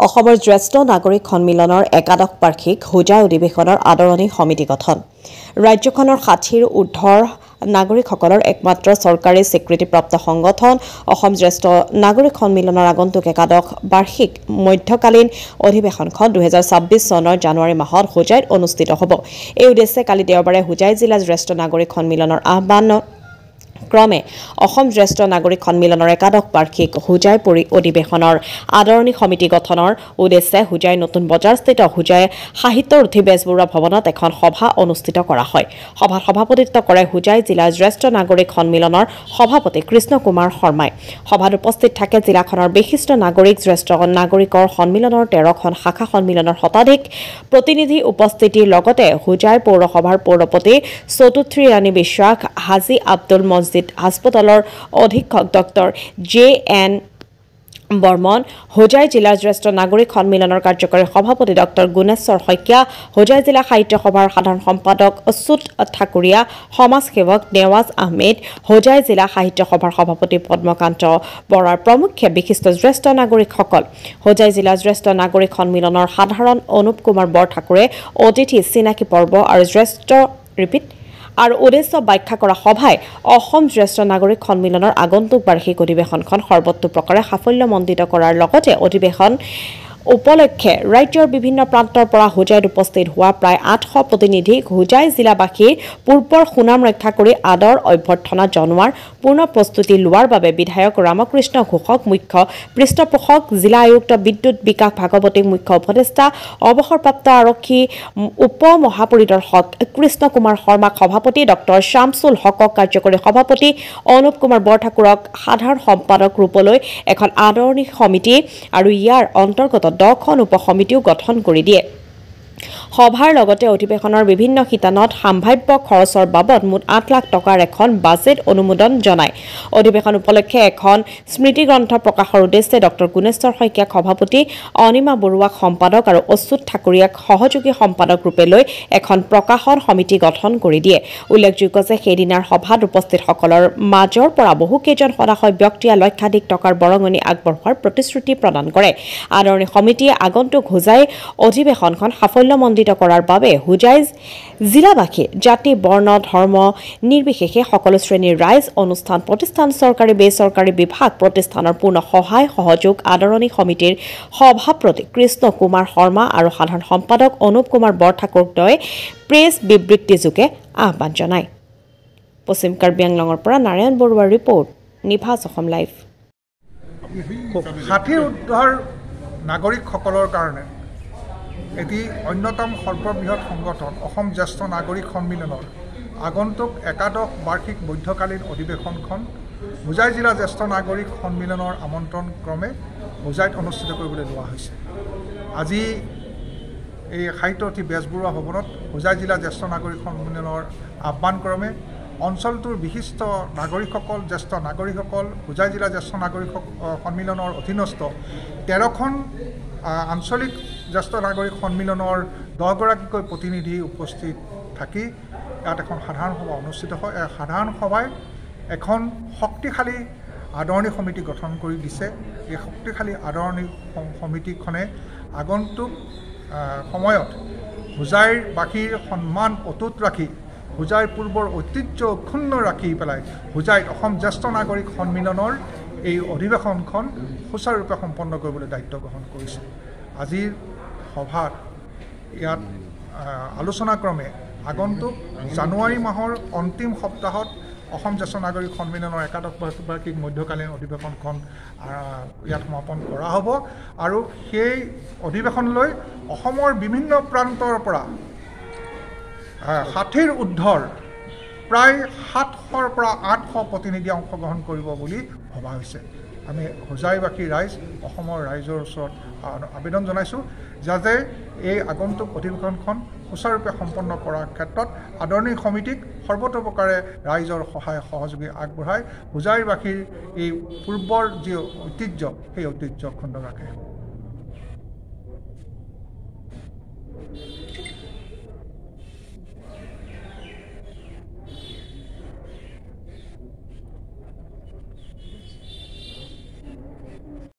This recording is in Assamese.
অসমৰ জ্যেষ্ঠ নাগৰিক সন্মিলনৰ একাদশ বাৰ্ষিক হোজাই অধিৱেশনৰ আদৰণি সমিতি গঠন। ৰাজ্যখনৰ ৬০ৰ ঊৰ্ধৰ নাগৰিকসকলৰ একমাত্ৰ চৰকাৰী স্বীকৃতিপ্ৰাপ্ত সংগঠন অসম জ্যেষ্ঠ নাগৰিক সন্মিলনৰ আগন্তুক একাদশ বাৰ্ষিক মধ্যকালীন অধিৱেশনখন ২০২৬ চনৰ জানুৱাৰী মাহত হোজাইত অনুষ্ঠিত হ'ব। এই উদ্দেশ্যে কালি দেওবাৰে হোজাই জিলা জ্যেষ্ঠ নাগৰিক সন্মিলনৰ আহ্বানত ক্ৰমে অসম জ্যেষ্ঠ নাগৰিক সন্মিলনৰ একাদশ বাৰ্ষিক হোজাই অধিৱেশনৰ আদৰণি সমিতি গঠনৰ উদ্দেশ্যে হোজাই নতুন বজাৰস্থিত হোজাই সাহিত্য উঠি বেজবৰুৱা ভৱনত এখন সভা অনুষ্ঠিত কৰা হয়। সভাত সভাপতিত্ব কৰে হোজাই জিলা জ্যেষ্ঠ নাগৰিক সন্মিলনৰ সভাপতি কৃষ্ণ কুমাৰ শৰ্মাই। সভাত উপস্থিত থাকে জিলাখনৰ বিশিষ্ট নাগৰিক জ্যেষ্ঠ নাগৰিকৰ সন্মিলনৰ 13খন শাখা সন্মিলনৰ শতাধিক প্ৰতিনিধি উপস্থিতিৰ লগতে হোজাই পৌৰসভাৰ পৌৰপতি চতুৰ্থী ৰাণী বিশ্বাস, হাজী আব্দুল মছজিদ হাস্পতালৰ অধীক্ষক ডক্টৰ JN বৰ্মন, হোজাই জিলা জ্যেষ্ঠ নাগৰিক সন্মিলনৰ কাৰ্যকৰী সভাপতি ডক্টৰ গুণেশ্বৰ শইকীয়া, হোজাই জিলা সাহিত্য সভাৰ সাধাৰণ সম্পাদক অচ্যুত ঠাকুৰীয়া, সমাজসেৱক নেৱাজ আহমেদ, হোজাই জিলা সাহিত্য সভাৰ সভাপতি পদ্মকান্ত বৰাৰ প্ৰমুখ্যে বিশিষ্ট জ্যেষ্ঠ নাগৰিকসকল। হোজাই জিলা জ্যেষ্ঠ নাগৰিক সন্মিলনৰ সাধাৰণ অনুপ কুমাৰ বৰঠাকুৰে অতিথি চিনাকি পৰ্ব আৰু উদ্দেশ্য ব্যাখ্যা কৰা সভাই অসম জ্যেষ্ঠ নাগৰিক সন্মিলনৰ আগন্তুক বাৰ্ষিক অধিৱেশনখন সৰ্বতোপ্ৰকাৰে সাফল্যমণ্ডিত কৰাৰ লগতে অধিৱেশন উপলক্ষে ৰাজ্যৰ বিভিন্ন প্ৰান্তৰ পৰা হোজাইত উপস্থিত হোৱা প্ৰায় ৮০০ প্ৰতিনিধিক হোজাই জিলাবাসীৰ পূৰ্বৰ সুনাম ৰক্ষা কৰি আদৰ অভ্যৰ্থনা জনোৱাৰ পূৰ্ণ প্ৰস্তুতি লোৱাৰ বাবে বিধায়ক ৰামকৃষ্ণ ঘোষক মুখ্য পৃষ্ঠপোষক, জিলা আয়ুক্ত বিদ্যুৎ বিকাশ ভাগৱতীক মুখ্য উপদেষ্টা, অৱসৰপ্ৰাপ্ত আৰক্ষী উপ মহাপৰিদৰ্শক কৃষ্ণ কুমাৰ শৰ্মাক সভাপতি, ডক্টৰ শামছুল হকক কাৰ্যকৰী সভাপতি, অনুপ কুমাৰ বৰঠাকুৰক সাধাৰণ সম্পাদক ৰূপলৈ এখন আদৰণি সমিতি আৰু ইয়াৰ অন্তৰ্গত 10খন উপসমিতিও গঠন কৰি দিয়ে। সভাৰ লগতে অধিৱেশনৰ বিভিন্ন শিতানত সাম্ভাৱ্য খৰচৰ বাবদ মুঠ ৮ লাখ টকাৰ এখন বাজেট অনুমোদন জনায়। অধিৱেশন উপলক্ষে এখন স্মৃতিগ্ৰন্থ প্ৰকাশৰ উদ্দেশ্যে ডক্টৰ গুণেশ্বৰ শইকীয়াক সভাপতি, অনিমা বৰুৱাক সম্পাদক আৰু অচ্যুত ঠাকুৰীয়াক সহযোগী সম্পাদক ৰূপে লৈ এখন প্ৰকাশন সমিতি গঠন কৰি দিয়ে। উল্লেখযোগ্য যে সেইদিনাৰ সভাত উপস্থিতসকলৰ মাজৰ পৰা বহুকেইজন সদাশয় ব্যক্তিয়ে লক্ষাধিক টকাৰ বৰঙণি আগবঢ়োৱাৰ প্ৰতিশ্ৰুতি প্ৰদান কৰে। আদৰণি সমিতিয়ে আগন্তুক হোজাই অধিৱেশনখন সাফল্যমণ্ডিত কৰাৰ বাবে হোজাই জিলাবাসী জাতি, বৰ্ণ, ধৰ্ম নিৰ্বিশেষে সকলো শ্ৰেণীৰ ৰাইজ, অনুষ্ঠান প্ৰতিষ্ঠান, চৰকাৰী বেচৰকাৰী বিভাগ প্ৰতিষ্ঠানৰ পূৰ্ণ সহায় সহযোগ আদৰণি সমিতিৰ সভাপতি কৃষ্ণ কুমাৰ শৰ্মা আৰু সাধাৰণ সম্পাদক অনুপ কুমাৰ বৰঠাকুৰদ্বয়ে প্ৰেছ বিবৃতিযোগে আহ্বান জনায়। পশ্চিম কাৰ্বি আংলঙৰ পৰা নাৰায়ণ বৰুৱাৰ ৰিপৰ্ট, নিভাজ অসম লাইভ। ৬০ৰ ঊৰ্ধৰ নাগৰিকসকলৰ কাৰণে এটি অন্যতম সৰ্ববৃহৎ সংগঠন অসম জ্যেষ্ঠ নাগৰিক সন্মিলনৰ আগন্তুক একাদশ বাৰ্ষিক মধ্যকালীন অধিৱেশনখন হোজাই জিলা জ্যেষ্ঠ নাগৰিক সন্মিলনৰ আমন্ত্ৰণ ক্ৰমে হোজাইত অনুষ্ঠিত কৰিবলৈ লোৱা হৈছে। আজি এই সাহিত্য উঠি বেজবৰুৱা ভৱনত হোজাই জিলা জ্যেষ্ঠ নাগৰিক সন্মিলনৰ আহ্বানক্ৰমে অঞ্চলটোৰ বিশিষ্ট নাগৰিকসকল, জ্যেষ্ঠ নাগৰিকসকল, হোজাই জিলা জ্যেষ্ঠ নাগৰিক সন্মিলনৰ অধীনস্থ 13খন আঞ্চলিক জ্যেষ্ঠ নাগৰিক সন্মিলনৰ 10গৰাকীকৈ প্ৰতিনিধি উপস্থিত থাকি ইয়াত এখন সাধাৰণ সভা অনুষ্ঠিত হয়। এই সাধাৰণ সভাই এখন শক্তিশালী আদৰণি সমিতি গঠন কৰি দিছে। এই শক্তিশালী আদৰণি সমিতিখনে আগন্তুক সময়ত হোজাইৰ বাসীৰ সন্মান অটুট ৰাখি, হোজাইৰ পূৰ্বৰ ঐতিহ্য অক্ষুণ্ণ ৰাখি পেলাই হোজাইত অসম জ্যেষ্ঠ নাগৰিক সন্মিলনৰ এই অধিৱেশনখন সুচাৰুৰূপে সম্পন্ন কৰিবলৈ দায়িত্ব গ্ৰহণ কৰিছে। আজিৰ সভাত ইয়াত আলোচনাক্ৰমে আগন্তুক জানুৱাৰী মাহৰ অন্তিম সপ্তাহত অসম জ্যেষ্ঠ নাগৰিক সন্মিলনৰ একাদশ বাৰ্ষিক মধ্যকালীন অধিৱেশনখন ইয়াত সমাপন কৰা হ'ব আৰু সেই অধিৱেশনলৈ অসমৰ বিভিন্ন প্ৰান্তৰ পৰা ৬০ৰ ঊৰ্ধৰ প্ৰায় ৭০০ৰ পৰা ৮০০ প্ৰতিনিধি অংশগ্ৰহণ কৰিব বুলি ভবা হৈছে। আমি হোজাইবাসী ৰাইজ, অসমৰ ৰাইজৰ ওচৰত আবেদন জনাইছোঁ যাতে এই আগন্তুক অধিৱেশনখন সুচাৰুৰূপে সম্পন্ন কৰাৰ ক্ষেত্ৰত আদৰণি সমিতিক সৰ্বতোপ্ৰকাৰে ৰাইজৰ সহায় সহযোগী আগবঢ়াই হোজাইবাসীৰ এই পূৰ্বৰ যি ঐতিহ্য সেই ঐতিহ্য অক্ষুণ্ণ ৰাখে।